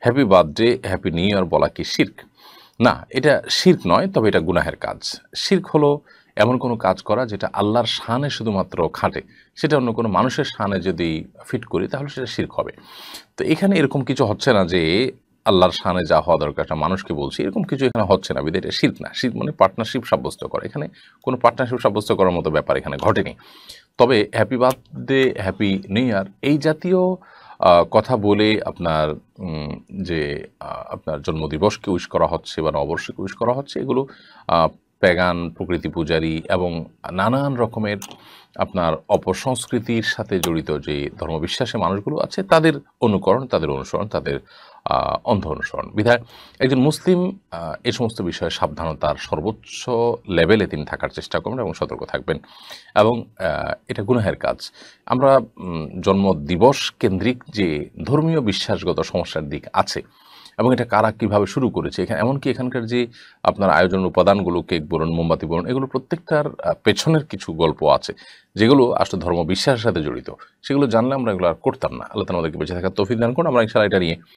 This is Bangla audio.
Happy birthday, happy new year বলা কি শিরক? না, এটা শিরক নয়, তবে এটা গুনাহের কাজ। শিরক হলো এমন কোনো কাজ করা যেটা আল্লাহর শানে শুধুমাত্র খাটে। সেটা অন্য কোনো মানুষের শানে যদি ফিট করি তাহলে সেটা শিরক হবে। তো এখানে এরকম কিছু হচ্ছে না যে আল্লাহর শানে যা হওয়া দরকার একটা মানুষকে বলছি, এরকম কিছু এখানে হচ্ছে না। বিধায় এটা শিরক না। শিরক মানে পার্টনারশিপ সাব্যস্ত করা। এখানে কোনো পার্টনারশিপ সাব্যস্ত করার মতো ব্যাপার এখানে ঘটেনি। তবে happy birthday, happy new year এই জাতীয় কথা বলে আপনার উম যে আপনার জন্মদিবসকে উইশ করা হচ্ছে বা নববর্ষকে উইশ করা হচ্ছে, এগুলো আ প্যাগান, প্রকৃতি পূজারী এবং নানান রকমের আপনার অপসংস্কৃতির সাথে জড়িত যে ধর্মবিশ্বাসী মানুষগুলো আছে, তাদের অনুকরণ, তাদের অনুসরণ, তাদের আ অন্ধ অনুসরণ। বিধায় একজন মুসলিম এ সমস্ত বিষয়ে সাবধানতার সর্বোচ্চ লেভেলে তিনি থাকার চেষ্টা করবেন এবং সতর্ক থাকবেন। এবং এটা গুনাহের কাজ। আমরা জন্মদিবস কেন্দ্রিক যে ধর্মীয় বিশ্বাসগত সমস্যার দিক আছে এবং এটা কারা কিভাবে শুরু করেছে, এমনকি এখানকার যে আপনার আয়োজনের উপাদানগুলো, কেক বলুন, মোমবাতি বলুন, এগুলো প্রত্যেকটার পেছনের কিছু গল্প আছে, যেগুলো আসলে ধর্ম বিশ্বাসের সাথে জড়িত। সেগুলো জানলে আমরা এগুলো আর করতাম না। আল্লাহ তাআলা আমাদেরকে বেঁচে থাকার তৌফিক দান করুন। আমরা ইনশাআল্লাহ এটা নিয়ে